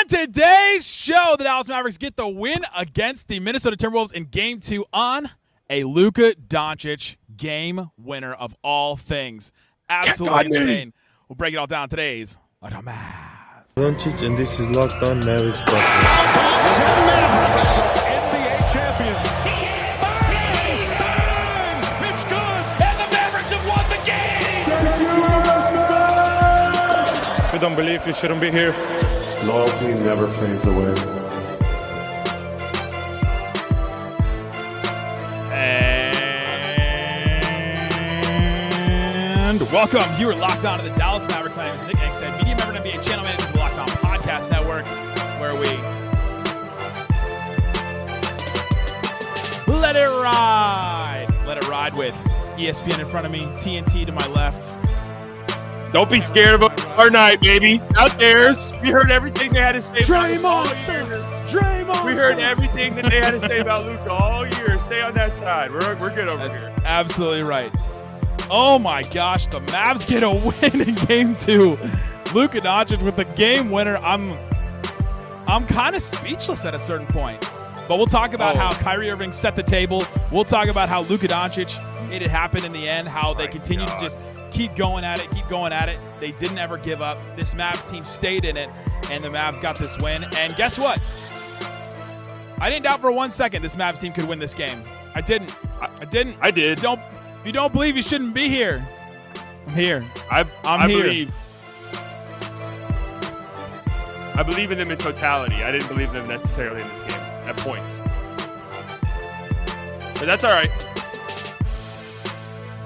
On today's show, the Dallas Mavericks get the win against the Minnesota Timberwolves in Game 2 on a Luka Doncic game winner of all things. Absolutely insane. We'll break it all down today's Locked On Mavs. Doncic, and this is Locked On Mavericks. Mavericks, NBA champions. Bang! It's good, and the Mavericks have won the game. If you don't believe, you shouldn't be here. Loyalty never fades away. And welcome. You are locked on to the Dallas Mavericks. My name is Nick Angstadt, media member and NBA channel manager of the Locked On Podcast Network, where we let it ride. Let it ride with ESPN in front of me, TNT to my left. Don't be scared of our night, baby. Out theirs. We heard everything they had to say. Draymond sucks. Draymond We heard sucks. everything that they had to say about Luka all year. Stay on that side. We're good over That's here. absolutely right. Oh my gosh, the Mavs get a win in Game 2. Luka Doncic with the game winner. I'm kind of speechless at a certain point. But we'll talk about how Kyrie Irving set the table. We'll talk about how Luka Doncic made it happen in the end, how they continue to just keep going at it. They didn't ever give up. This Mavs team stayed in it, and the Mavs got this win. And guess what? I didn't doubt for 1 second this Mavs team could win this game. I didn't. I did. If you don't believe, you shouldn't be here. I'm here. I here. believe. I believe in them in totality. I didn't believe them necessarily in this game at points. But that's all right.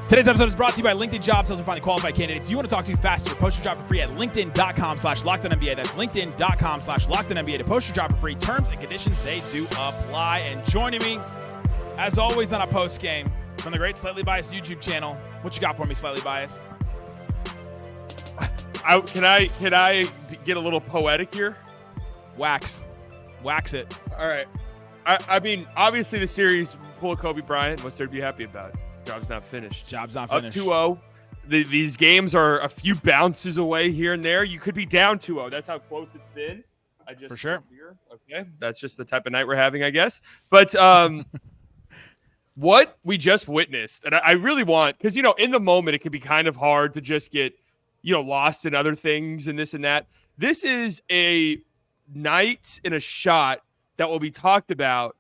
Today's episode is brought to you by LinkedIn Jobs. Helps you find the qualified candidates you want to talk to faster. Post your job for free at linkedin.com/LockedOnNBA. That's linkedin.com/LockedOnNBA to post your job for free. Terms and conditions, they do apply. And joining me, as always, on a post game from the great Slightly Biased YouTube channel. What you got for me, Slightly Biased? Can I get a little poetic here? Wax it. All right. I mean, obviously the series pull of Kobe Bryant. What's there to be happy about? Job's not finished. Up Up 2-0. These games are a few bounces away here and there. You could be down 2-0. That's how close it's been. For sure. Okay. That's just the type of night we're having, I guess. But what we just witnessed, and I really want, because, in the moment, it can be kind of hard to just get, lost in other things and this and that. This is a night and a shot that will be talked about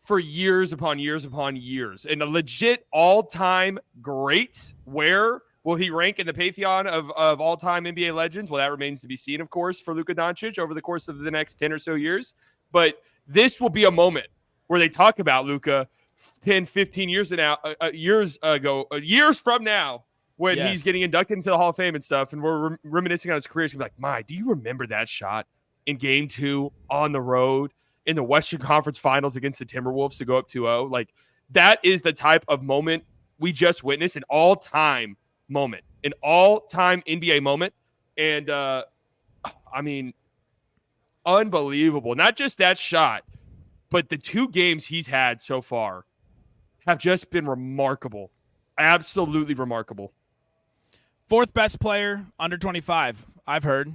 for years upon years upon years, and a legit all-time great. Where will he rank in the pantheon of all-time NBA legends? Well, that remains to be seen, of course, for Luka Doncic over the course of the next 10 or so years. But this will be a moment where they talk about Luka 10, 15 years from now, when he's getting inducted into the Hall of Fame and stuff, and we're reminiscing on his career. He's going to be like, do you remember that shot in Game 2 on the road in the Western Conference Finals against the Timberwolves to go up 2-0. Like, that is the type of moment we just witnessed, an all-time moment, an all-time NBA moment. And, I mean, unbelievable. Not just that shot, but the 2 games he's had so far have just been remarkable. Absolutely remarkable. 4th best player under 25, I've heard.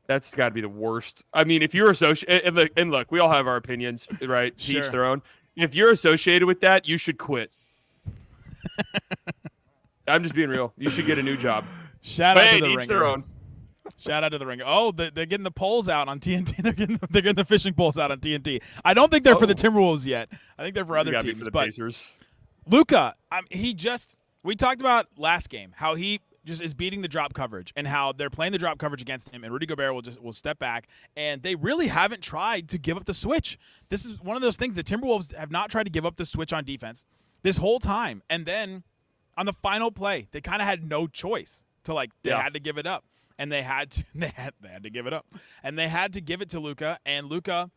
That's got to be the worst. I mean, if you're associated, and look, we all have our opinions, right? To each their own. If you're associated with that, you should quit. I'm just being real. You should get a new job. Shout out to the each Ringer. their own. Shout out to the Ringer. Oh, they're getting the polls out on TNT. They're getting the fishing poles out on TNT. I don't think they're for the Timberwolves yet. I think they're for other teams. For the but Pacers. Luka, we talked about last game how he just is beating the drop coverage and how they're playing the drop coverage against him, and Rudy Gobert will step back, and they really haven't tried to give up the switch. This is one of those things. The Timberwolves have not tried to give up the switch on defense this whole time, and then on the final play, they kind of had no choice to had to give it up, and they had to give it up, and they had to give it to Luka, and Luka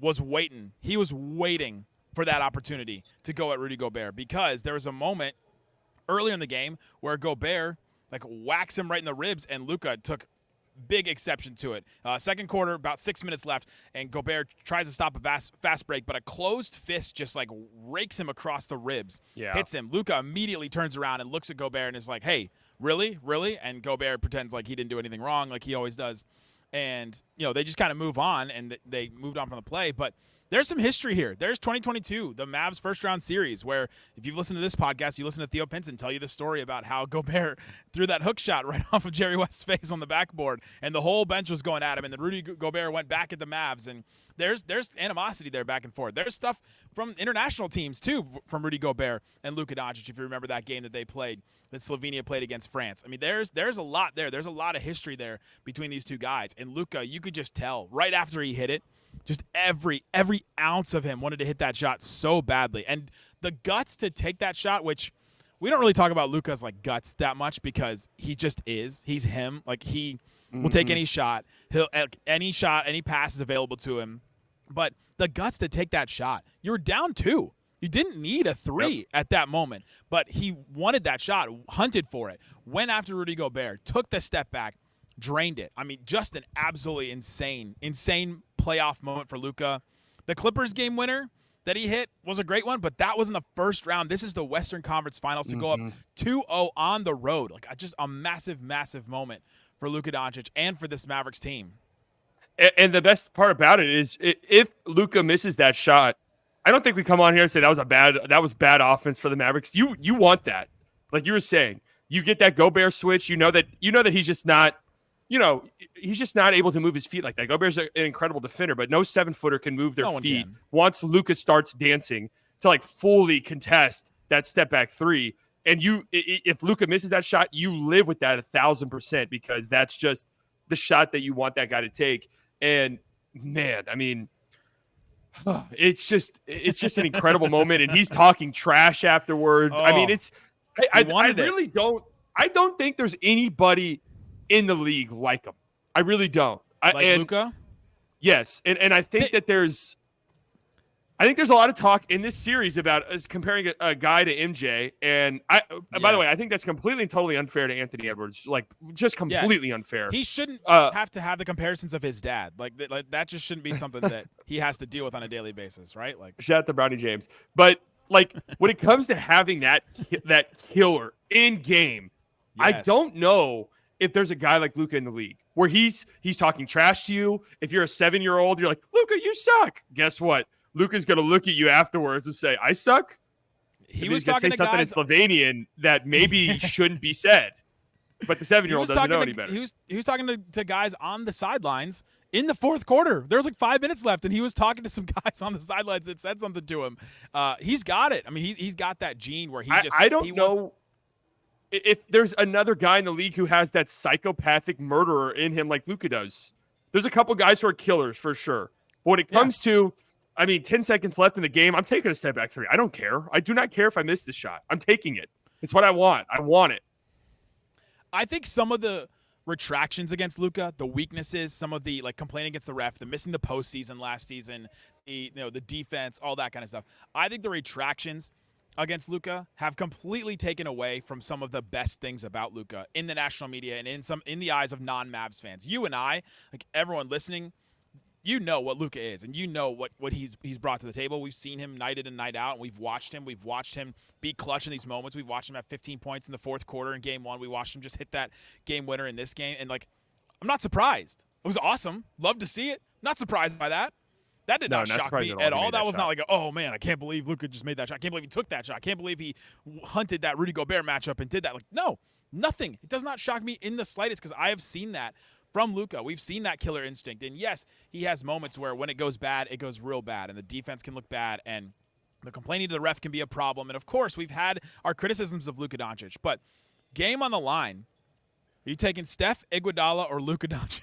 was waiting. He was waiting for that opportunity to go at Rudy Gobert, because there was a moment earlier in the game where Gobert whacks him right in the ribs, and Luka took big exception to it. Second quarter, about 6 minutes left, and Gobert tries to stop a fast break, but a closed fist just rakes him across the ribs, hits him. Luka immediately turns around and looks at Gobert and is like, hey, really? And Gobert pretends like he didn't do anything wrong, like he always does. and they just kind of move on, and they moved on from the play. But there's some history here. There's 2022, the Mavs first-round series, where if you've listened to this podcast, you listen to Theo Pinson tell you the story about how Gobert threw that hook shot right off of Jerry West's face on the backboard, and the whole bench was going at him, and then Rudy Gobert went back at the Mavs, and there's animosity there back and forth. There's stuff from international teams, too, from Rudy Gobert and Luka Doncic, if you remember that game that they played, that Slovenia played against France. I mean, there's a lot there. There's a lot of history there between these two guys. And Luka, you could just tell right after he hit it, just every ounce of him wanted to hit that shot so badly. And the guts to take that shot, which we don't really talk about Luka's like guts that much because he just is. He's him. Like he will take any shot. Any pass is available to him. But the guts to take that shot. You were down 2. You didn't need a 3 at that moment. But he wanted that shot, hunted for it, went after Rudy Gobert, took the step back, drained it. I mean, just an absolutely insane playoff moment for Luka. The Clippers game winner that he hit was a great one, but that was in the first round. This is the Western Conference Finals to go up 2-0 on the road. Like just a massive, massive moment for Luka Doncic and for this Mavericks team. And the best part about it is if Luka misses that shot, I don't think we come on here and say that was bad offense for the Mavericks. You want that. Like you were saying, you get that Gobert switch, you know that he's just not he's just not able to move his feet like that. Gobert's an incredible defender, but no 7-footer can move their feet once Luka starts dancing to like fully contest that step back 3. And if Luka misses that shot, you live with that 1,000% because that's just the shot that you want that guy to take. And man, I mean, it's just an incredible moment. And he's talking trash afterwards. I mean, I don't think there's anybody in the league like him. I really don't. Luka? Yes. And I think that there's a lot of talk in this series about comparing a guy to MJ. And by the way, I think that's completely and totally unfair to Anthony Edwards. Like just completely unfair. He shouldn't have to have the comparisons of his dad. Like that just shouldn't be something that he has to deal with on a daily basis, right? Like shout out to Bronny James. But like when it comes to having that killer in game, I don't know if there's a guy like Luka in the league where he's talking trash to you. If you're a 7-year-old, you're like, Luka, you suck. Guess what? Luka's going to look at you afterwards and say, I suck. He was talking to something guys in Slovenian that maybe shouldn't be said. But the 7-year-old doesn't know any better. He was talking to guys on the sidelines in the fourth quarter. There was like 5 minutes left, and he was talking to some guys on the sidelines that said something to him. He's got it. I mean, he's got that gene where I don't know if there's another guy in the league who has that psychopathic murderer in him like Luka does. There's a couple guys who are killers for sure. But when it comes to, 10 seconds left in the game, I'm taking a step back 3. I don't care. I do not care if I miss the shot. I'm taking it. It's what I want. I want it. I think some of the retractions against Luka, the weaknesses, some of the like complaining against the ref, the missing the postseason last season, the defense, all that kind of stuff. I think the retractions against Luka have completely taken away from some of the best things about Luka in the national media and in the eyes of non-Mavs fans. You and I, like everyone listening, you know what Luka is, and you know what he's brought to the table. We've seen him night in and night out, and we've watched him. We've watched him be clutch in these moments. We've watched him have 15 points in the fourth quarter in game 1. We watched him just hit that game winner in this game, and like, I'm not surprised. It was awesome. Love to see it. Not surprised by that. That did not shock me at all. That was not like, oh, man, I can't believe Luka just made that shot. I can't believe he took that shot. I can't believe he hunted that Rudy Gobert matchup and did that. Like, no, nothing. It does not shock me in the slightest because I have seen that from Luka. We've seen that killer instinct. And, yes, he has moments where when it goes bad, it goes real bad, and the defense can look bad, and the complaining to the ref can be a problem. And, of course, we've had our criticisms of Luka Doncic. But game on the line, are you taking Steph, Iguodala, or Luka Doncic?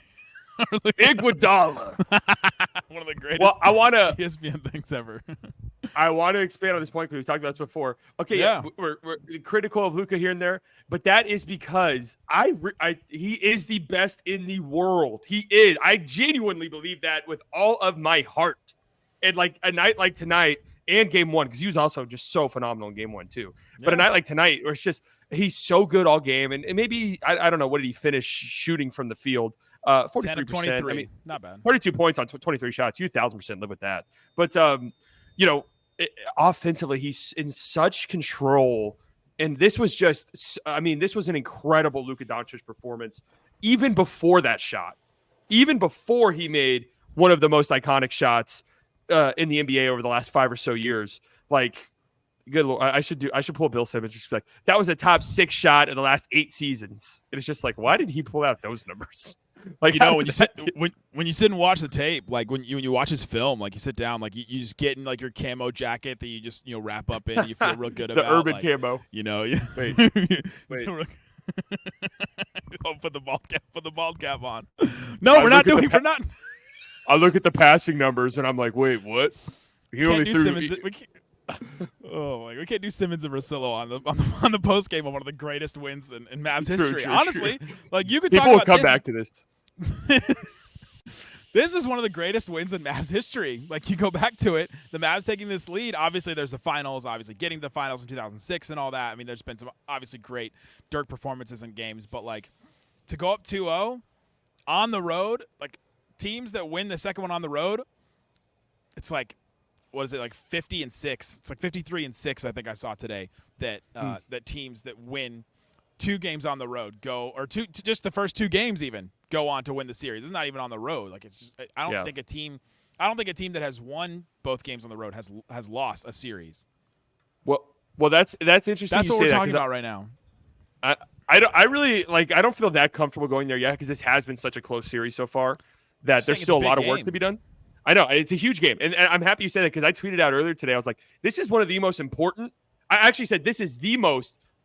Iguodala. One of the greatest ESPN things ever. I want to expand on this point because we talked about this before. Okay, yeah. We're critical of Luka here and there, but that is because he is the best in the world. He is. I genuinely believe that with all of my heart. And like a night like tonight and game 1, because he was also just so phenomenal in game 1 too. Yeah. But a night like tonight, where it's just he's so good all game, and maybe I don't know, what did he finish shooting from the field? 43%. I mean, not bad. 42 points on 23 shots. You 1,000% live with that. But offensively, he's in such control. And this was this was an incredible Luka Doncic performance, even before that shot. even before he made one of the most iconic shots in the NBA over the last 5 or so years. Like, good Lord, I should pull Bill Simmons. Just be like, that was a top 6 shot in the last 8 seasons. And it's just like, why did he pull out those numbers? Like, you know, when you sit and watch the tape, like when you watch his film, like you sit down, like you just get in like your camo jacket that you just wrap up in, and you feel real good the about urban like, camo. Wait. Oh, put the bald cap on. No, we're not. I look at the passing numbers and I'm like, wait, what? He can't only do threw. Simmons. We can't do Simmons and Russillo on the post game of one of the greatest wins in Mavs history. Honestly, like you could people talk will about come this. back to this. This is one of the greatest wins in Mavs history. Like, you go back to it, the Mavs taking this lead. Obviously, there's the finals, obviously getting to the finals in 2006 and all that. I mean, there's been some obviously great Dirk performances in games, but, like, to go up 2-0 on the road, like, teams that win the second one on the road, it's like, what is it, like 50-6? It's like 53-6, I think I saw today, that that teams that win 2 games on the road go, or just the first 2 games even, go on to win the series. It's not even on the road. Like, it's just, I don't think a team that has won both games on the road has lost a series. Well, that's interesting. That's what we're talking about right now. I really like. I don't feel that comfortable going there yet because this has been such a close series so far that there's still a lot of work to be done. I know it's a huge game, and I'm happy you said that because I tweeted out earlier today. I was like, this is one of the most important. I actually said this is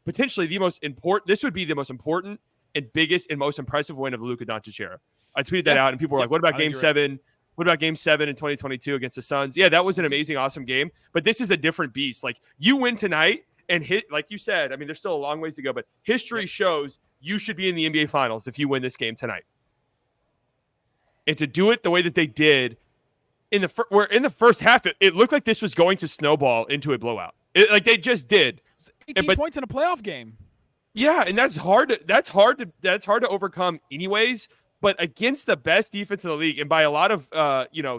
potentially the most important. This would be the most important and biggest and most impressive win of the Luka Doncic era. I tweeted that out, and people were like, "What about Game 7? Right. What about Game 7 in 2022 against the Suns?" Yeah, that was an amazing, awesome game. But this is a different beast. Like, you win tonight, and like you said, I mean, there's still a long ways to go, but history shows you should be in the NBA Finals if you win this game tonight. And to do it the way that they did in the first half, it looked like this was going to snowball into a blowout. Like they just did. 18 points in a playoff game. Yeah, and that's hard to overcome anyways. But against the best defense in the league, and by a lot of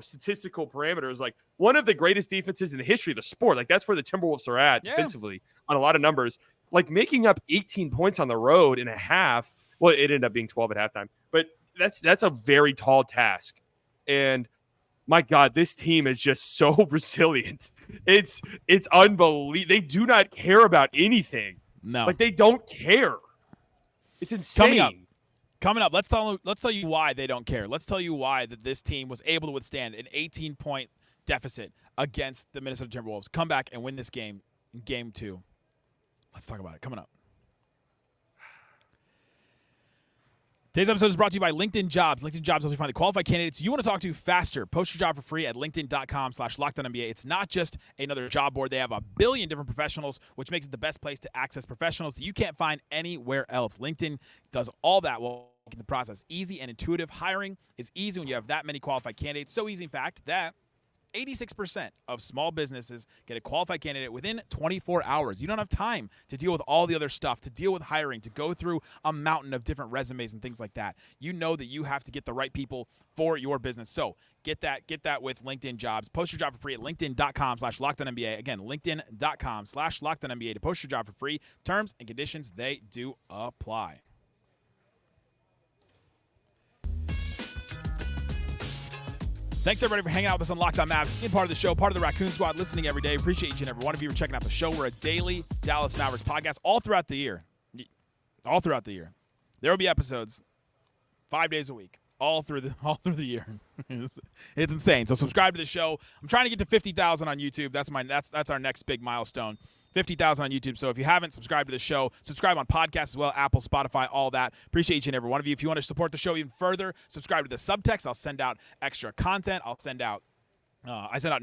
statistical parameters, like one of the greatest defenses in the history of the sport, like that's where the Timberwolves are at defensively on a lot of numbers. Like making up 18 points on the road in a half. Well, it ended up being 12 at halftime, but that's a very tall task. And my God, this team is just so resilient. It's unbelievable. They do not care about anything. No, like they don't care. It's insane. Coming up, let's tell you why they don't care. Let's tell you why that this team was able to withstand an 18-point deficit against the Minnesota Timberwolves. Come back and win this game in Game 2. Let's talk about it. Coming up. Today's episode is brought to you by LinkedIn Jobs. LinkedIn Jobs helps you find the qualified candidates you want to talk to faster. Post your job for free at linkedin.com/LockedOnNBA. It's not just another job board. They have a billion different professionals, which makes it the best place to access professionals that you can't find anywhere else. LinkedIn does all that while making the process easy and intuitive. Hiring is easy when you have that many qualified candidates. So easy, in fact, that 86% of small businesses get a qualified candidate within 24 hours. You don't have time to deal with all the other stuff, to deal with hiring, to go through a mountain of different resumes and things like that. You know that you have to get the right people for your business. So get that with LinkedIn Jobs. Post your job for free at linkedin.com/LockedOnNBA. Again, linkedin.com/LockedOnNBA to post your job for free. Terms and conditions, they do apply. Thanks, everybody, for hanging out with us on Locked On Mavs, being part of the show, part of the Raccoon Squad, listening every day. Appreciate each and every one of you for checking out the show. We're a daily Dallas Mavericks podcast all throughout the year. All throughout the year. There will be episodes 5 days a week, all through the year. It's insane. So subscribe to the show. I'm trying to get to 50,000 on YouTube. That's our next big milestone. 50,000 on YouTube. So if you haven't subscribed to the show, subscribe on podcasts as well, Apple, Spotify, all that. Appreciate each and every one of you. If you want to support the show even further, subscribe to the subtext. I'll send out extra content. I send out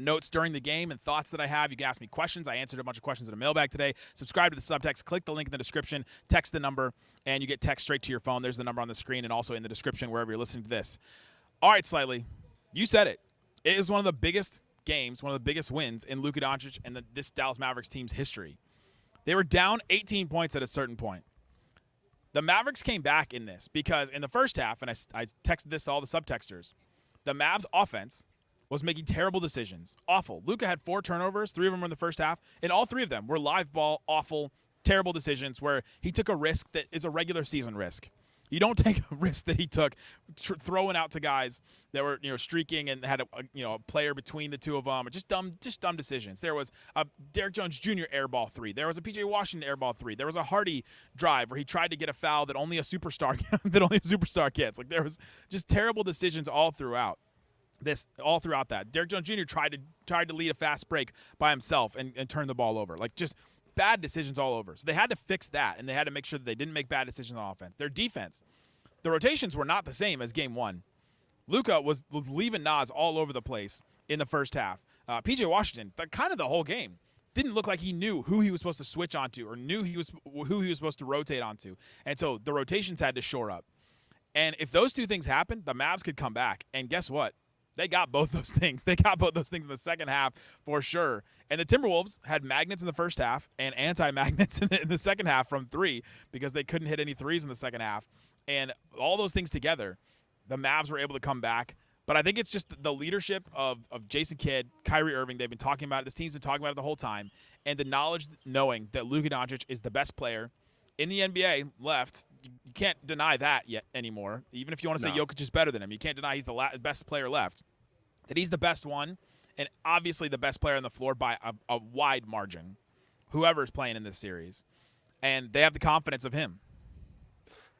notes during the game and thoughts that I have. You can ask me questions. I answered a bunch of questions in a mailbag today. Subscribe to the subtext. Click the link in the description. Text the number, and you get text straight to your phone. There's the number on the screen and also in the description wherever you're listening to this. All right, Slightly. You said it. It is one of the biggest games, one of the biggest wins in Luka Doncic and this Dallas Mavericks team's history. They were down 18 points at a certain point. The Mavericks came back in this because in the first half, and I texted this to all the subtexters, the Mavs offense was making terrible decisions. Awful. Luka had 4 turnovers. 3 of them were in the first half, and all 3 of them were live ball, awful, terrible decisions where he took a risk that is a regular season risk. You don't take a risk that he took throwing out to guys that were streaking and had a player between the two of them. Just dumb decisions. There was a Derrick Jones Jr. airball 3. There was a PJ Washington airball 3. There was a Hardy drive where he tried to get a foul that only a superstar gets. Like, there was just terrible decisions all throughout that. Derrick Jones Jr. tried to lead a fast break by himself and turn the ball over. Like, just bad decisions all over. So they had to fix that, and they had to make sure that they didn't make bad decisions on offense. Their defense, the rotations were not the same as game 1. Luka was leaving Nas all over the place in the first half. PJ Washington, kind of the whole game, didn't look like he knew who he was supposed to switch onto or knew who he was supposed to rotate onto. And so the rotations had to shore up. And if those two things happened, the Mavs could come back. And guess what? They got both those things. They got both those things in the second half for sure. And the Timberwolves had magnets in the first half and anti-magnets in the second half from 3 because they couldn't hit any threes in the second half. And all those things together, the Mavs were able to come back. But I think it's just the leadership of Jason Kidd, Kyrie Irving. They've been talking about it. This team's been talking about it the whole time. And the knowledge, knowing that Luka Doncic is the best player in the NBA left. You can't deny that yet anymore. Even if you want to say Jokic is better than him, you can't deny he's the best player left. That he's the best one, and obviously the best player on the floor by a wide margin, whoever is playing in this series. And they have the confidence of him.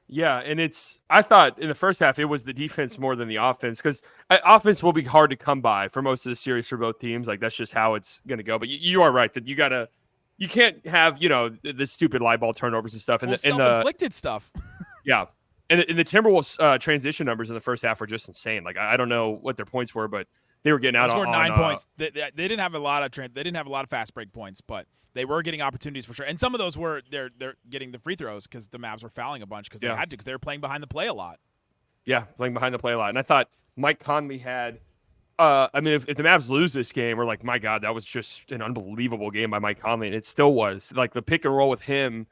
Yeah, and I thought in the first half it was the defense more than the offense, because offense will be hard to come by for most of the series for both teams. Like, that's just how it's going to go. But you are right that you can't have, the stupid live ball turnovers and stuff. And self-inflicted stuff. Yeah. And the Timberwolves transition numbers in the first half were just insane. Like, I don't know what their points were, but they were getting out on 9 points. They didn't have a lot of fast break points, but they were getting opportunities for sure. And some of those were they're getting the free throws because the Mavs were fouling a bunch because they had to, because they were playing behind the play a lot. Yeah, playing behind the play a lot. And I thought Mike Conley had if the Mavs lose this game, we're like, my God, that was just an unbelievable game by Mike Conley. And it still was. Like, the pick and roll with him,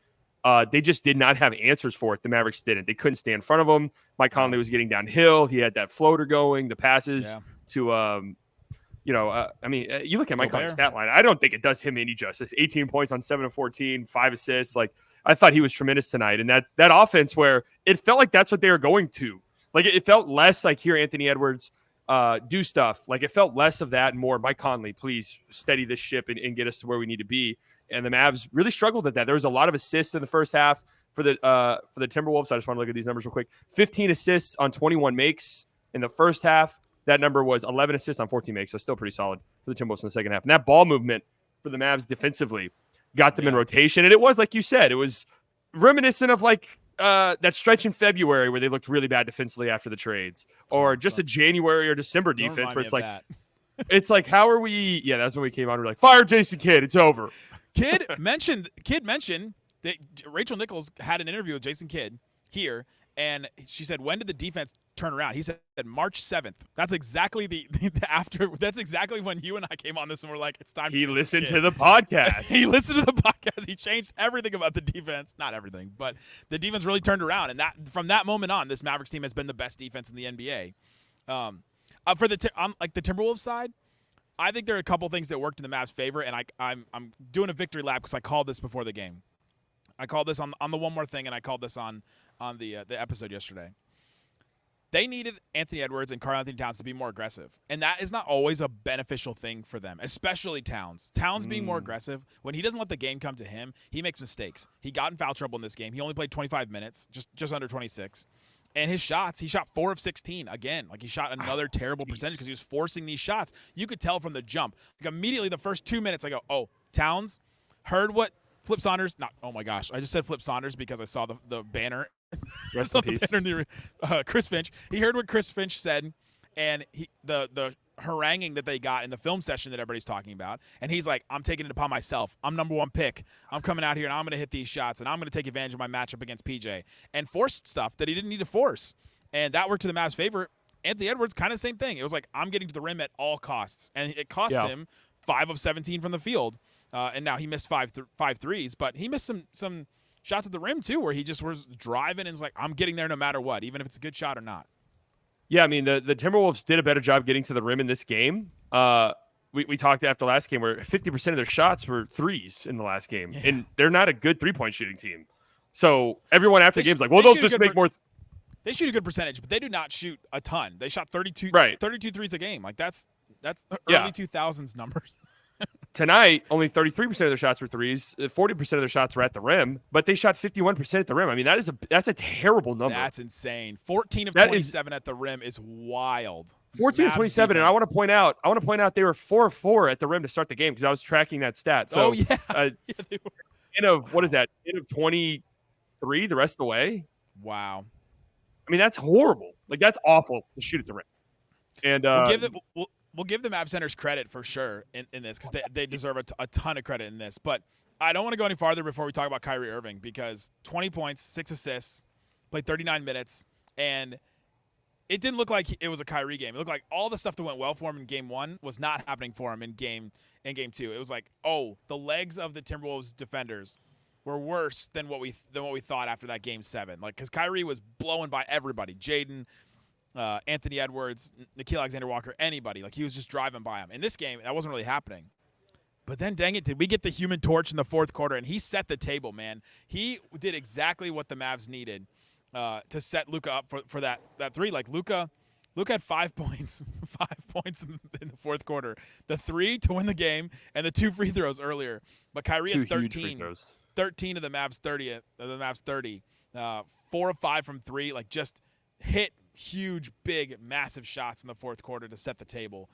they just did not have answers for it. The Mavericks didn't. They couldn't stay in front of him. Mike Conley was getting downhill. He had that floater going, the passes to you look at Mike Conley's stat line. I don't think it does him any justice. 18 points on 7 of 14, 5 assists. Like, I thought he was tremendous tonight. And that offense where it felt like that's what they were going to. Like, it felt less like, here, Anthony Edwards, do stuff. Like, it felt less of that and more, Mike Conley, please steady this ship and get us to where we need to be. And the Mavs really struggled at that. There was a lot of assists in the first half for the Timberwolves. I just want to look at these numbers real quick. 15 assists on 21 makes in the first half. That number was 11 assists on 14 makes, so still pretty solid for the Timberwolves in the second half. And that ball movement for the Mavs defensively got them in rotation. And it was, like you said, it was reminiscent of like that stretch in February where they looked really bad defensively after the trades, or just a January or December defense where it's like, it's like, how are we? Yeah, that's when we came on. We're like, fire Jason Kidd. It's over. Kidd mentioned that Rachel Nichols had an interview with Jason Kidd here, and she said, when did the defense turn around? He said March 7th. That's exactly that's exactly when you and I came on this and we're like, it's time. He listened to the podcast. He listened to the podcast. He changed everything about the defense. Not everything, but the defense really turned around. And that from that moment on, this Mavericks team has been the best defense in the NBA. For the Timberwolves side, I think there are a couple things that worked in the Mavs' favor, and I'm doing a victory lap because I called this before the game. I called this on the One More Thing, and I called this on the episode yesterday. They needed Anthony Edwards and Karl-Anthony Towns to be more aggressive, and that is not always a beneficial thing for them, especially Towns. Towns being more aggressive, when he doesn't let the game come to him, he makes mistakes. He got in foul trouble in this game. He only played 25 minutes, just under 26. And his shots, he shot 4 of 16 again. Like, he shot another terrible percentage because he was forcing these shots. You could tell from the jump. Like, immediately the first 2 minutes, I go, oh, Towns heard what Flip Saunders, oh my gosh, I just said Flip Saunders because I saw the banner. Rest in peace. Chris Finch. He heard what Chris Finch said, and the haranguing that they got in the film session that everybody's talking about. And he's like, I'm taking it upon myself. I'm number 1 pick. I'm coming out here, and I'm going to hit these shots, and I'm going to take advantage of my matchup against PJ. And forced stuff that he didn't need to force. And that worked to the Mavs' favor. Anthony Edwards, kind of the same thing. It was like, I'm getting to the rim at all costs. And it cost him 5 of 17 from the field. And now he missed five threes, but he missed some shots at the rim too, where he just was driving and was like, I'm getting there no matter what, even if it's a good shot or not. Yeah, I mean, the Timberwolves did a better job getting to the rim in this game. We talked after last game where 50% of their shots were threes in the last game, and they're not a good 3-point shooting team. So everyone after the game's like, well, they'll just make more. They shoot a good percentage, but they do not shoot a ton. They shot 32 threes a game. Like that's early 2000s numbers. Tonight, only 33% of their shots were threes. 40% of their shots were at the rim, but they shot 51% at the rim. I mean, that's a terrible number. That's insane. 14 of 27 at the rim is wild. 14 of 27, and I want to point out they were 4 of 4 at the rim to start the game because I was tracking that stat. So, yeah, they were. What is that? Of 23 the rest of the way. Wow. I mean, that's horrible. Like that's awful to shoot at the rim. And we'll give the Mavs centers credit for sure in this because they deserve a ton of credit in this. But I don't want to go any farther before we talk about Kyrie Irving because 20 points, 6 assists, played 39 minutes, and it didn't look like it was a Kyrie game. It looked like all the stuff that went well for him in game 1 was not happening for him in game 2. It was like, the legs of the Timberwolves defenders were worse than what we thought after that game 7. Like, because Kyrie was blowing by everybody, Jaden, Anthony Edwards, Nickeil Alexander-Walker, anybody. Like, he was just driving by them. In this game, that wasn't really happening. But then, dang it, did we get the human torch in the fourth quarter? And he set the table, man. He did exactly what the Mavs needed to set Luka up for that three. Like, Luka had 5 points, 5 points in the fourth quarter. The 3 to win the game and the 2 free throws earlier. But Kyrie had 13 of the Mavs 30. 4 of 5 from 3. Like, just hit huge, big, massive shots in the fourth quarter to set the table.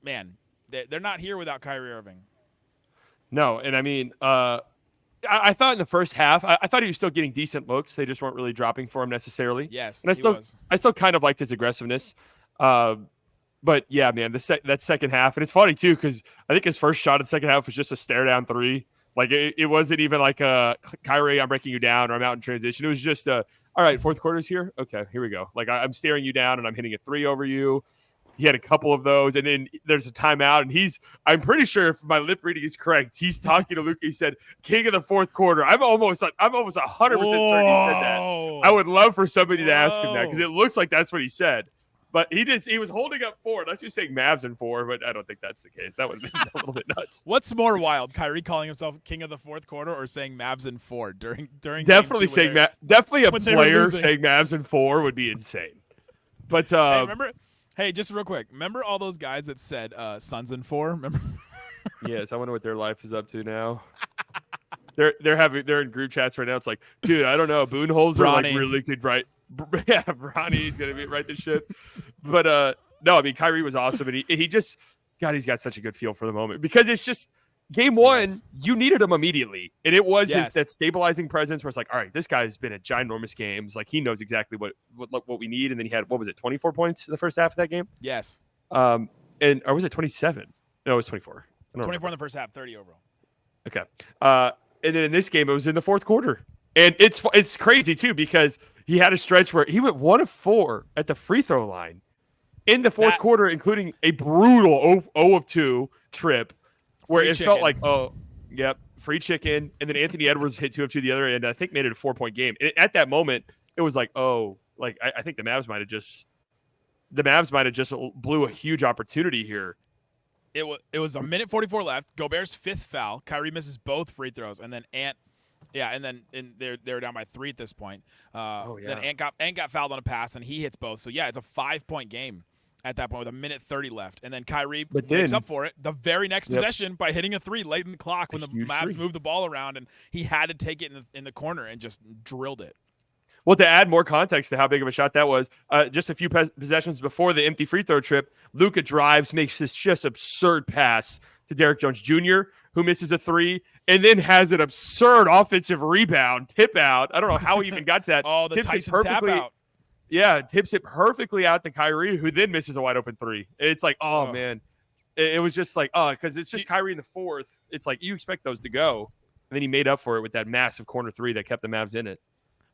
Man, they're not here without Kyrie Irving. No, and I mean, I thought in the first half, I thought he was still getting decent looks. They just weren't really dropping for him necessarily. Yes, and I still kind of liked his aggressiveness. But yeah, man, that second half, and it's funny too because I think his first shot in the second half was just a stare down 3. Like it wasn't even like a Kyrie, I'm breaking you down, or I'm out in transition. It was just all right, fourth quarter's here. Okay, here we go. Like I'm staring you down and I'm hitting a 3 over you. He had a couple of those, and then there's a timeout, and I'm pretty sure if my lip reading is correct, he's talking to Luka. He said, "King of the fourth quarter." I'm almost 100% certain he said that. I would love for somebody to ask him that because it looks like that's what he said. But he was holding up 4. Unless you're saying Mavs in 4, but I don't think that's the case. That would have been a little bit nuts. What's more wild, Kyrie calling himself king of the fourth quarter or saying Mavs in 4 during definitely saying definitely a player saying Mavs in 4 would be insane. But hey, remember. Hey, just real quick. Remember all those guys that said Suns in 4? Remember? Yes, I wonder what their life is up to now. They're in group chats right now. It's like, dude, I don't know. Boonholzer like really could write. Yeah, Bronny's gonna write the shit. But no, I mean Kyrie was awesome, and he just he's got such a good feel for the moment because it's just game 1. You needed him immediately, and it was that stabilizing presence where it's like, all right, this guy's been at ginormous games. Like he knows exactly what we need, and then he had 24 points in the first half of that game. Yes. Or was it 27? No, it was 24. 24 in the first half, 30 overall. Okay. And then in this game, it was in the fourth quarter, and it's crazy too because he had a stretch where he went 1 of 4 at the free throw line in the fourth quarter, including a brutal 0 of 2 trip. Where it felt like, free chicken. And then Anthony Edwards hit 2 of 2 the other end. I think made it a 4-point game. And at that moment, it was like, I think the Mavs might have just blew a huge opportunity here. It was a minute 44 left. Gobert's 5th foul. Kyrie misses both free throws, and then they're down by 3 at this point. Then Ant got fouled on a pass, and he hits both. So yeah, it's a 5-point game at that point with a minute 30 left. And then Kyrie makes up for it the very next possession by hitting a 3 late in the clock when the Mavs moved the ball around, and he had to take it in the corner and just drilled it. Well, to add more context to how big of a shot that was, just a few possessions before the empty free throw trip, Luka drives, makes this just absurd pass to Dereck Jones Jr., who misses a 3, and then has an absurd offensive rebound, tip out. I don't know how he even got to that. The Tyson tap out. Yeah, tips it perfectly out to Kyrie, who then misses a wide open 3. It's like, man. It was just like, because it's just Kyrie in the fourth. It's like you expect those to go. And then he made up for it with that massive corner 3 that kept the Mavs in it.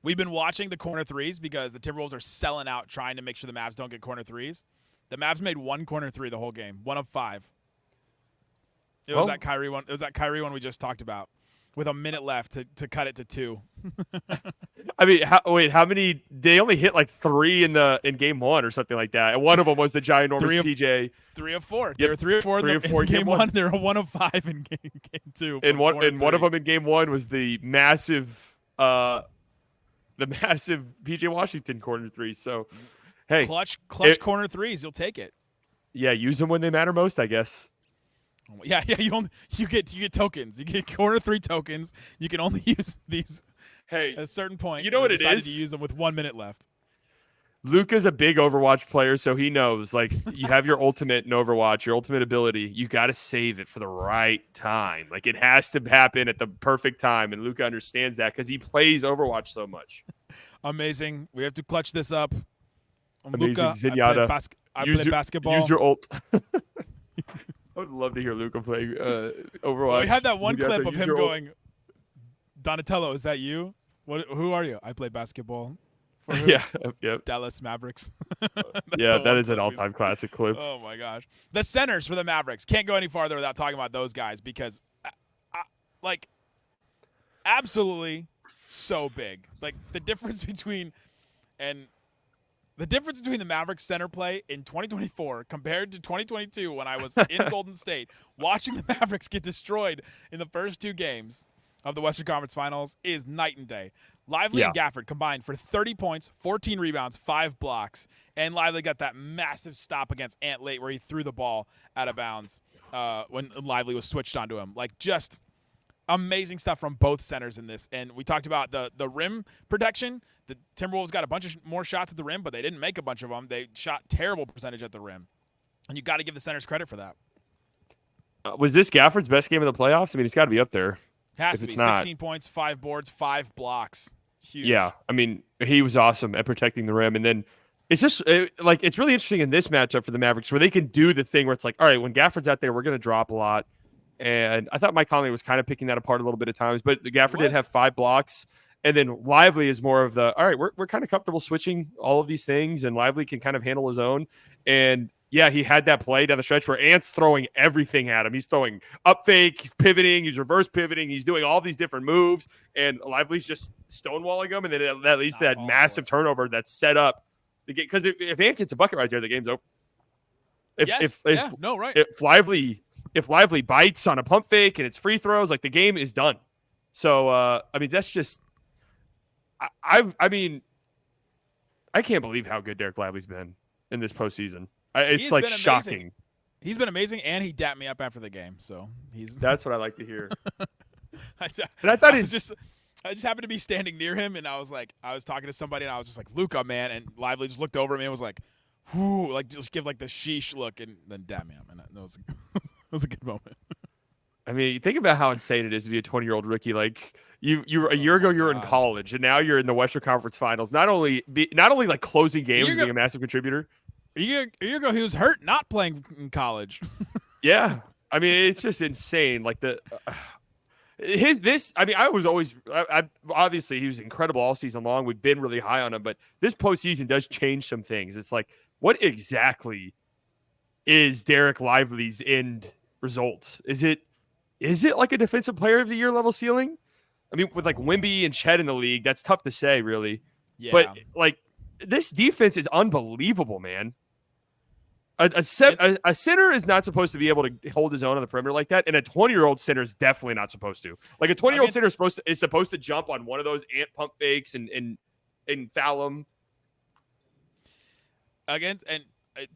We've been watching the corner 3s because the Timberwolves are selling out trying to make sure the Mavs don't get corner 3s. The Mavs made 1 corner 3 the whole game, 1 of 5. It was that Kyrie one. It was that Kyrie one we just talked about, with a minute left to cut it to 2. I mean, how many? They only hit like 3 in game 1 or something like that, and one of them was the ginormous PJ. 3 of 4. Yep. They were 3 of 4 in game 1. They were 1 of 5 in game 2. And one of them in game 1 was the massive the massive PJ Washington corner three. So, hey, clutch corner threes, you'll take it. Yeah, use them when they matter most, I guess. Yeah. You get tokens. You get corner 3 tokens. You can only use these at a certain point. You know what it decided is? to use them with 1 minute left. Luka's a big Overwatch player, so he knows, like, you have your ultimate in Overwatch, your ultimate ability. You got to save it for the right time. Like, it has to happen at the perfect time, and Luka understands that because he plays Overwatch so much. Amazing. We have to clutch this up. Amazing. Luka, Zenyatta. I play basketball. Use your ult. I would love to hear Luka play Overwatch. Well, we had that one Zenyatta, clip of use him your ult. going, Donatello, is that you? Who are you? I play basketball. For who? Yeah, yep. Dallas Mavericks. Yeah, that is an all-time classic clip. Oh, my gosh. The centers for the Mavericks. Can't go any farther without talking about those guys because, absolutely so big. Like, the difference between the Mavericks center play in 2024 compared to 2022 when I was in Golden State watching the Mavericks get destroyed in the first 2 games of the Western Conference Finals is night and day. Lively and Gafford combined for 30 points, 14 rebounds, 5 blocks, and Lively got that massive stop against Ant late where he threw the ball out of bounds when Lively was switched onto him. Like, just amazing stuff from both centers in this. And we talked about the rim protection. The Timberwolves got a bunch of more shots at the rim, but they didn't make a bunch of them. They shot terrible percentage at the rim. And you got to give the centers credit for that. Was this Gafford's best game of the playoffs? I mean, it's got to be up there. Has to If be. it's not- 16 points, 5 boards, 5 blocks. Huge. Yeah, I mean, he was awesome at protecting the rim. And then it's just it's really interesting in this matchup for the Mavericks where they can do the thing where it's like, all right, when Gafford's out there, we're going to drop a lot. And I thought Mike Conley was kind of picking that apart a little bit at times, but Gafford did have 5 blocks. And then Lively is more of the, all right, we're kind of comfortable switching all of these things, and Lively can kind of handle his own. And yeah, he had that play down the stretch where Ant's throwing everything at him. He's throwing up fake, he's pivoting, he's reverse pivoting, he's doing all these different moves, and Lively's just stonewalling him, and then that leads to that massive turnover that's set up the game. Because if Ant gets a bucket right there, the game's over. If Lively bites on a pump fake and it's free throws, like, the game is done. So I mean, that's just I mean, I can't believe how good Dereck Lively's been in this postseason. It's like shocking. He's been amazing, and he dapped me up after the game. So that's what I like to hear. I just happened to be standing near him, and I was talking to somebody, and I was just like, Luka, man, and Lively just looked over at me and was like, whoo, like, just give like the sheesh look, and then dap me up, and that was it was a good moment. I mean, think about how insane it is to be a 20-year-old rookie. Like, you a year ago, you were in college, and now you're in the Western Conference Finals. Not only like closing games and being a massive contributor. A year ago, he was hurt not playing in college. Yeah, I mean, it's just insane. Like I was always obviously he was incredible all season long. We've been really high on him, but this postseason does change some things. It's like, what exactly is Dereck Lively's end result? Is it like a defensive player of the year level ceiling? I mean, with like Wemby and Chet in the league, that's tough to say, really. Yeah. But like, this defense is unbelievable, man. A center is not supposed to be able to hold his own on the perimeter like that, and a 20-year-old center is definitely not supposed to. Like, a 20-year-old center is supposed to jump on one of those Ant pump fakes and foul him.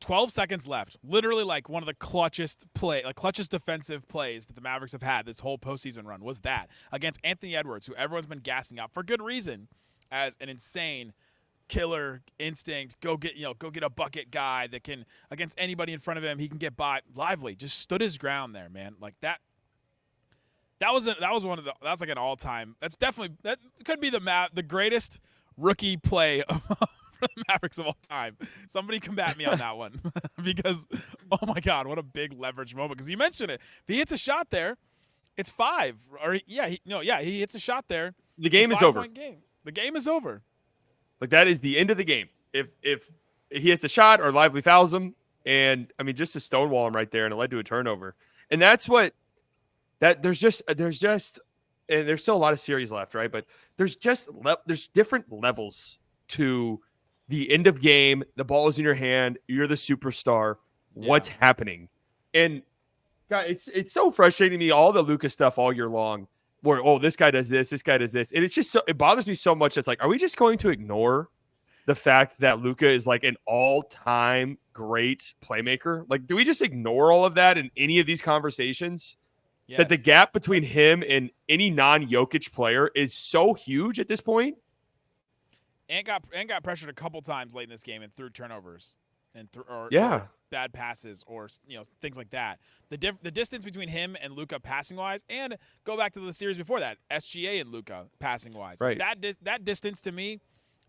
12 seconds left. Literally, like, one of the clutchest defensive plays that the Mavericks have had this whole postseason run was that against Anthony Edwards, who everyone's been gassing out for good reason as an insane killer instinct, go get a bucket guy that can, against anybody in front of him, he can get by. Lively just stood his ground there, man. Like, that was like an all-time. That could be the greatest rookie play for the Mavericks of all time. Somebody combat me on that one because, oh my God, what a big leverage moment. Because you mentioned it, if he hits a shot there, it's 5. Or he hits a shot there. The game is over. The game is over. Like, that is the end of the game. If he hits a shot or Lively fouls him, and I mean, just to stonewall him right there, and it led to a turnover. And that's what there's still a lot of series left, right? But there's different levels to the end of game. The ball is in your hand. You're the superstar. Yeah. What's happening? And God, it's so frustrating to me, all the Luka stuff all year long. where this guy does this guy does this, and it's just it bothers me so much. It's like, are we just going to ignore the fact that Luka is like an all-time great playmaker? Like, do we just ignore all of that in any of these conversations? Yes. That the gap between him and any non-Jokic player is so huge at this point. And got pressured a couple times late in this game and threw turnovers and or bad passes or things like that. The distance between him and Luka passing wise, and go back to the series before that, SGA and Luka passing wise. Right. That distance to me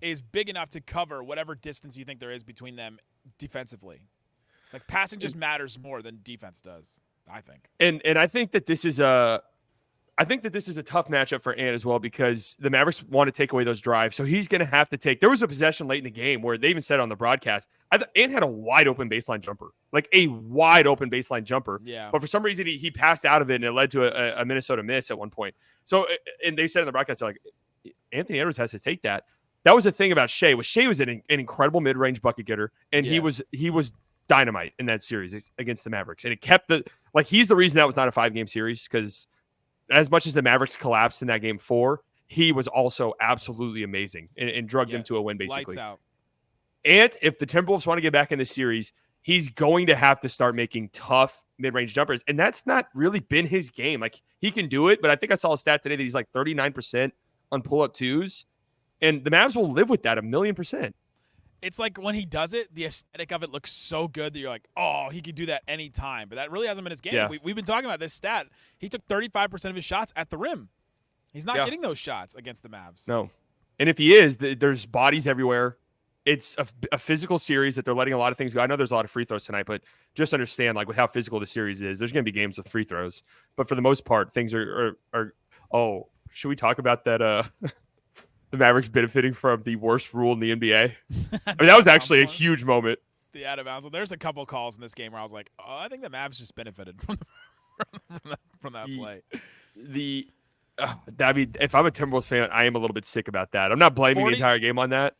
is big enough to cover whatever distance you think there is between them defensively. Like, passing just matters more than defense does, I think. And I think that this is a tough matchup for Ant as well, because the Mavericks want to take away those drives. So he's going to have to take – there was a possession late in the game where they even said on the broadcast, Ant had a wide-open baseline jumper, like a wide-open baseline jumper. Yeah. But for some reason, he passed out of it, and it led to a Minnesota miss at one point. So – and they said in the broadcast, like, Anthony Edwards has to take that. That was the thing about Shea. Shea was an incredible mid-range bucket getter, and he was dynamite in that series against the Mavericks. And it kept he's the reason that was not a 5-game series, because – as much as the Mavericks collapsed in that game 4, he was also absolutely amazing and drugged them to a win, basically. Lights out. And if the Timberwolves want to get back in the series, he's going to have to start making tough mid-range jumpers. And that's not really been his game. Like, he can do it, but I think I saw a stat today that he's like 39% on pull-up twos. And the Mavs will live with that 1,000,000%. It's like when he does it, the aesthetic of it looks so good that you're like, oh, he could do that anytime. But that really hasn't been his game. Yeah. We've been talking about this stat. He took 35% of his shots at the rim. He's not getting those shots against the Mavs. No. And if he is, there's bodies everywhere. It's a physical series that they're letting a lot of things go. I know there's a lot of free throws tonight, but just understand, like, with how physical the series is, there's going to be games with free throws. But for the most part, things are should we talk about that the Mavericks benefiting from the worst rule in the NBA? I mean, that was actually a huge moment. The out of bounds. Well, there's a couple calls in this game where I was like, oh, I think the Mavs just benefited from that play. I mean, if I'm a Timberwolves fan, I am a little bit sick about that. I'm not blaming the entire game on that.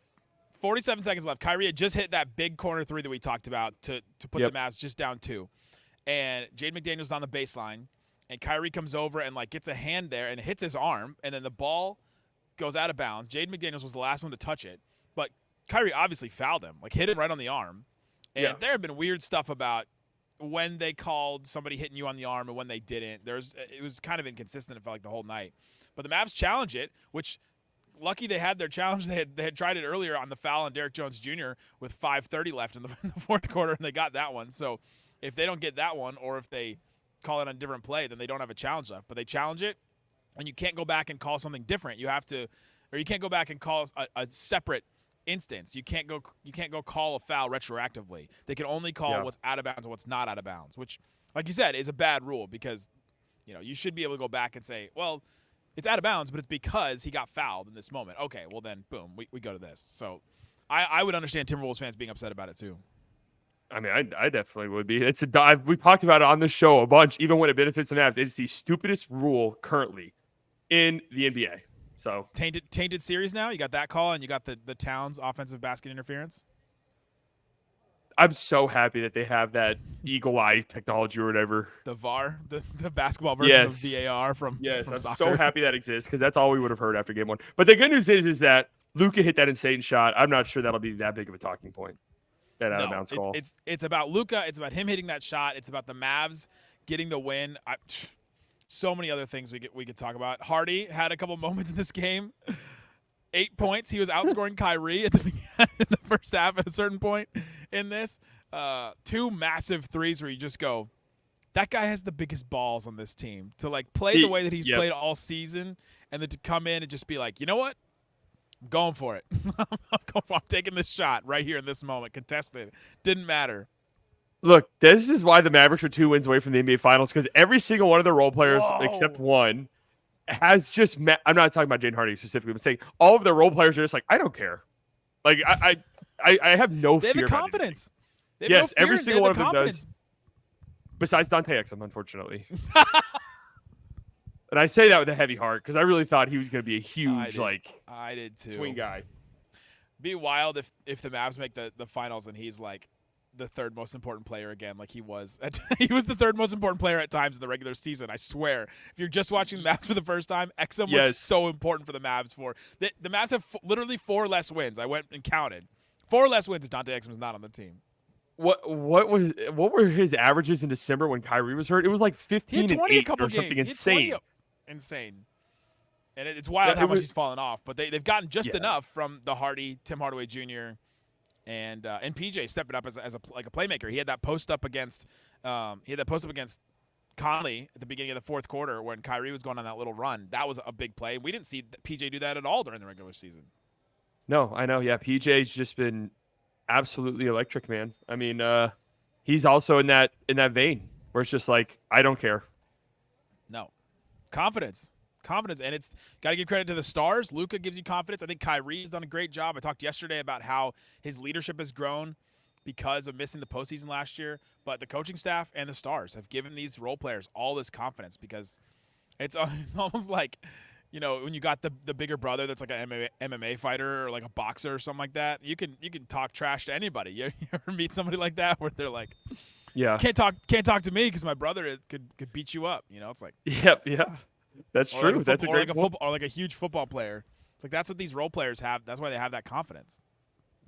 47 seconds left. Kyrie had just hit that big corner 3 that we talked about to put the Mavs just down 2. And Jaden McDaniels on the baseline, and Kyrie comes over and gets a hand there and hits his arm, and then the ball goes out of bounds. Jaden McDaniels was the last one to touch it, but Kyrie obviously fouled him, hit him right on the arm. And there have been weird stuff about when they called somebody hitting you on the arm and when they didn't. It was kind of inconsistent, it felt like, the whole night. But the Mavs challenge it, which lucky they had their challenge. They had tried it earlier on the foul on Derrick Jones Jr. with 5:30 left in the fourth quarter, and they got that one. So if they don't get that one, or if they call it on a different play, then they don't have a challenge left. But they challenge it, and you can't go back and call something different. You can't go back and call a separate instance. You can't go call a foul retroactively. They can only call what's out of bounds and what's not out of bounds, which, like you said, is a bad rule, because you should be able to go back and say, well, it's out of bounds, but it's because he got fouled in this moment. Okay, well then, boom, we go to this. So I would understand Timberwolves fans being upset about it too. I mean, I definitely would be. It's a dive. We've talked about it on the show a bunch, even when it benefits the Mavs. It's the stupidest rule currently in the NBA. So tainted series now. You got that call, and you got the Towns offensive basket interference. I'm so happy that they have that eagle eye technology or whatever. The VAR, the basketball version of VAR from I'm soccer. So happy that exists, because that's all we would have heard after game 1. But the good news is that Luka hit that insane shot. I'm not sure that'll be that big of a talking point. That out of bounds call. It's about Luka. It's about him hitting that shot. It's about the Mavs getting the win. So many other things we could talk about. Hardy had a couple moments in this game. 8 points. He was outscoring Kyrie in the first half at a certain point in this. 2 massive threes where you just go, that guy has the biggest balls on this team to play the way that he's played all season, and then to come in and just be like, you know what? I'm going for it. I'm taking this shot right here in this moment. Contested. Didn't matter. Look, this is why the Mavericks are 2 wins away from the NBA Finals, because every single one of their role players, except one, has just I'm not talking about Jaden Hardy specifically, but saying all of their role players are just like, I don't care. I have no fear. They have the confidence. Yes, every single one of them does. Besides Dante Exum, unfortunately. And I say that with a heavy heart, because I really thought he was going to be a huge I did too. swing guy. Be wild if the Mavs make the finals and he's the third most important player again, like he was. He was the third most important player at times in the regular season. I swear. If you're just watching the Mavs for the first time, Exum was so important for the Mavs. The Mavs have literally 4 less wins. I went and counted 4 less wins if Dante Exum was not on the team. What were his averages in December when Kyrie was hurt? It was like 15 and 8 or something insane. Insane. And it's wild how much he's fallen off. But they've gotten just enough from the Hardy, Tim Hardaway Jr., and PJ stepping up as a playmaker. He had that post up against Conley at the beginning of the fourth quarter when Kyrie was going on that little run. That was a big play. We didn't see PJ do that at all during the regular season. No, I know. Yeah, PJ's just been absolutely electric, man. I mean, he's also in that vein where it's just like, I don't care. No. Confidence, and it's got to give credit to the stars. Luka gives you confidence. I think Kyrie's done a great job. I talked yesterday about how his leadership has grown because of missing the postseason last year, but the coaching staff and the stars have given these role players all this confidence because it's almost like, you know, when you got the bigger brother that's like an MMA fighter or like a boxer or something like that, you can talk trash to anybody. You ever meet somebody like that where they're like, yeah, can't talk to me because my brother could beat you up. You know, it's like, yep. That's true. Like that's a great or like a huge football player. It's like that's what these role players have. That's why they have that confidence.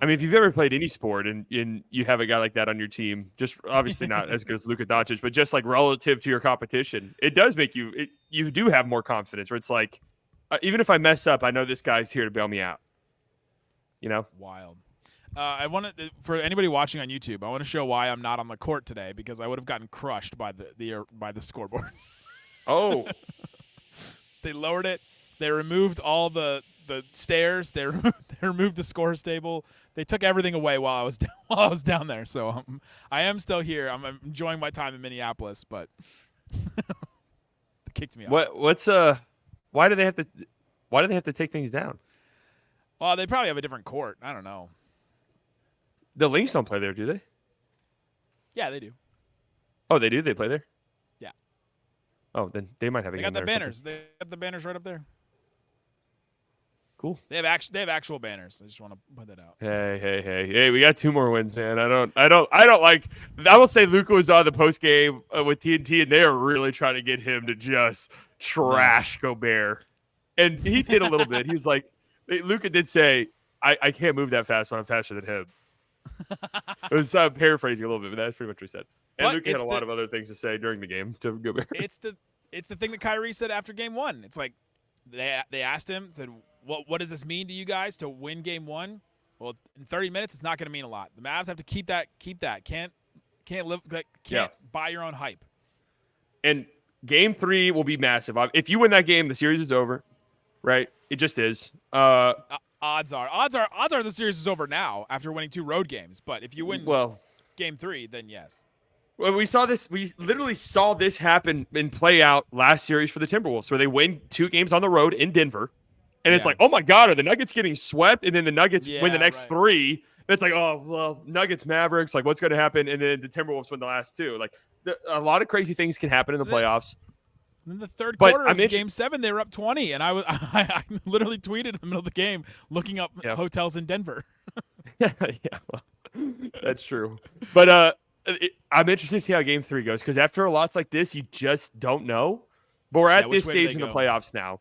I mean, if you've ever played any sport and you have a guy like that on your team, just obviously not as good as Luka Doncic, but just like relative to your competition, it does make you do have more confidence. Where it's like, even if I mess up, I know this guy's here to bail me out. You know, wild. I want to, for anybody watching on YouTube, I want to show why I'm not on the court today because I would have gotten crushed by the scoreboard. Oh. They lowered it. They removed all the stairs. They removed the scores table. They took everything away while I was down there. So I am still here. I'm enjoying my time in Minneapolis, but it kicked me off. Why do they have to take things down? Well, they probably have a different court. I don't know. The Lynx don't play there, do they? Yeah, they do. Oh, they do? They play there? Yeah. Oh, then they might have a game. They got the banners. They got the banners right up there. Cool. They have actual banners. I just want to put that out. Hey, we got 2 more wins, man. I don't like. I will say Luka was on the post game with TNT, and they are really trying to get him to just trash Gobert, and he did a little bit. He was like, Luka did say, "I can't move that fast, but I'm faster than him." It was paraphrasing a little bit, but that's pretty much what he said. And Luka had a lot of other things to say during the game to Gobert. It's the thing that Kyrie said after game 1. It's like they asked him, said, What does this mean to you guys to win game 1? Well, in 30 minutes, it's not going to mean a lot. The Mavs have to keep that. Can't buy your own hype. And game 3 will be massive. If you win that game, the series is over, right? It just is. Odds are the series is over now after winning 2 road games. But if you win game 3, then yes. Well, we literally saw this happen and play out last series for the Timberwolves, where they win 2 games on the road in Denver. And it's like, oh, my God, are the Nuggets getting swept? And then the Nuggets win the next 3. And it's like, oh, well, Nuggets, Mavericks, like what's going to happen? And then the Timberwolves win the last 2. Like a lot of crazy things can happen in the playoffs. In the third quarter of game 7, they were up 20. And I literally tweeted in the middle of the game looking up hotels in Denver. Well, that's true. But I'm interested to see how game 3 goes because after a loss like this, you just don't know. But we're at this stage in the playoffs now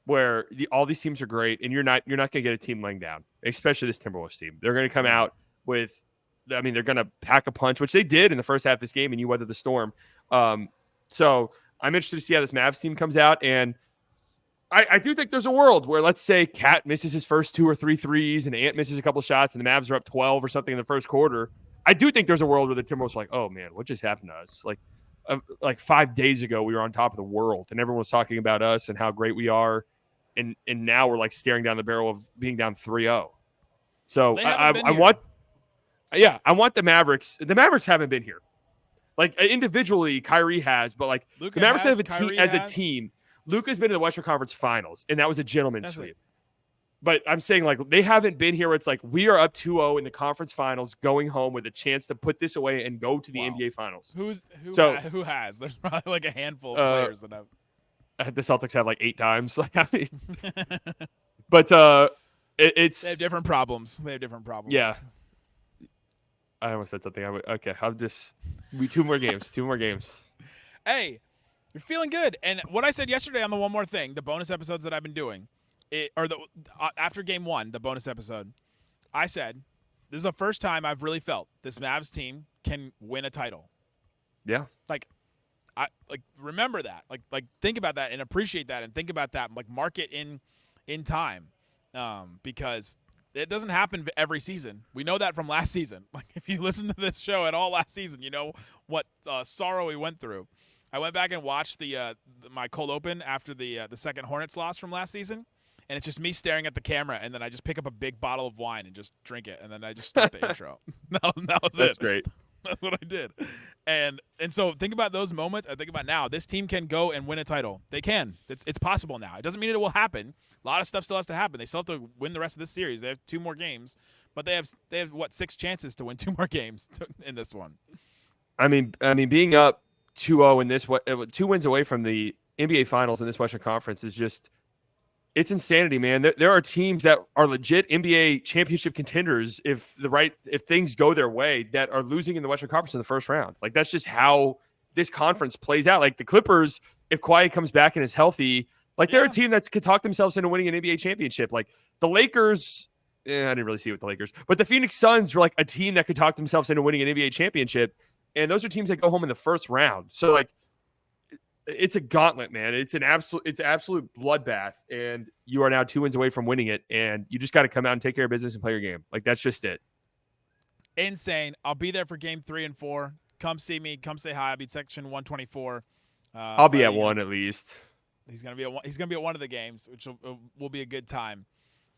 where all these teams are great, and you're not going to get a team laying down, especially this Timberwolves team. They're going to come out with, they're going to pack a punch, which they did in the first half of this game, and you weathered the storm. So I'm interested to see how this Mavs team comes out, and I do think there's a world where, let's say, Cat misses his first 2 or 3 threes, and Ant misses a couple shots, and the Mavs are up 12 or something in the first quarter. I do think there's a world where the Timberwolves are like, oh, man, what just happened to us? Like 5 days ago, we were on top of the world, and everyone was talking about us and how great we are. And now we're like staring down the barrel of being down 3-0. So I want the Mavericks. The Mavericks haven't been here. Like individually, Kyrie has, but like Luka the Mavericks has, as a team. Luka's been in the Western Conference Finals, and that was a gentleman's sweep. But I'm saying like they haven't been here where it's like we are up 2-0 in the conference finals, going home with a chance to put this away and go to the NBA Finals. Who has? There's probably like a handful of players that have. The Celtics have like 8 times. But it's they have different problems. Yeah. I almost said something. Okay, I'll just – 2 more games. 2 more games. Hey, you're feeling good. And what I said yesterday on the One More Thing, the bonus episodes that I've been doing, after game 1, the bonus episode, I said this is the first time I've really felt this Mavs team can win a title. Yeah. Remember that. Think about that and appreciate that and think about that. Mark it in time, because it doesn't happen every season. We know that from last season. If you listen to this show at all last season, you know what sorrow we went through. I went back and watched my cold open after the second Hornets loss from last season, and it's just me staring at the camera, and then I just pick up a big bottle of wine and just drink it, and then I just start the intro. That was That's it. great. That's what I did. And so think about those moments. I think about now. This team can go and win a title. They can. It's possible now. It doesn't mean it will happen. A lot of stuff still has to happen. They still have to win the rest of this series. They have 2 more games, but they have what, 6 chances to win 2 more games in this one. I mean, being up 2-0 in this, 2 wins away from the NBA Finals in this Western Conference is just, it's insanity, man. There are teams that are legit NBA championship contenders if things go their way that are losing in the Western Conference in the first round. That's just how this conference plays out. The Clippers, if Kawhi comes back and is healthy, they're a team that could talk themselves into winning an NBA championship. The Lakers, I didn't really see it with the Lakers, but the Phoenix Suns were a team that could talk themselves into winning an NBA championship. And those are teams that go home in the first round. So it's a gauntlet, man. It's absolute bloodbath, and you are now 2 wins away from winning it, and you just got to come out and take care of business and play your game. That's just it. Insane. I'll be there for game 3 and 4. Come see me. Come say hi. I'll be section 124. I'll be at 1 at least. He's gonna be at one of the games, which will be a good time.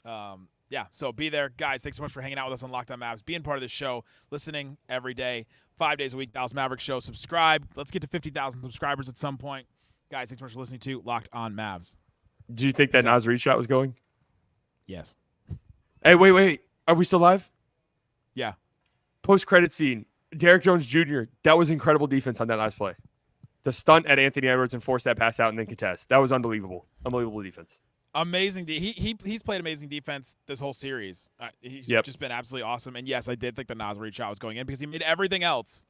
So be there, guys. Thanks so much for hanging out with us on Locked On Mavs, being part of the show, listening every day, 5 days a week. Dallas Mavericks show. Subscribe. Let's get to 50,000 subscribers at some point, guys. Thanks so much for listening to Locked On Mavs. Do you think that Nas Reed shot was going? Yes. Hey, wait. Are we still live? Yeah. Post-credit scene. Dereck Jones Jr. That was incredible defense on that last play. The stunt at Anthony Edwards and force that pass out and then contest. That was unbelievable. Unbelievable defense. Amazing. He's played amazing defense this whole series. He's just been absolutely awesome. And yes, I did think the Nas Reed shot was going in because he made everything else.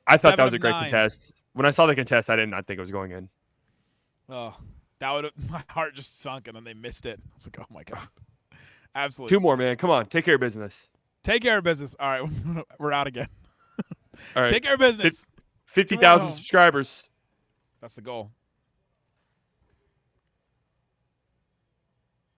I thought that was a great contest. When I saw the contest, I did not think it was going in. Oh, my heart just sunk, and then they missed it. I was like, oh my God. Absolutely. 2 more, man. Come on. Take care of business. Take care of business. All right. We're out again. All right. Take care of business. 50,000 subscribers. That's the goal.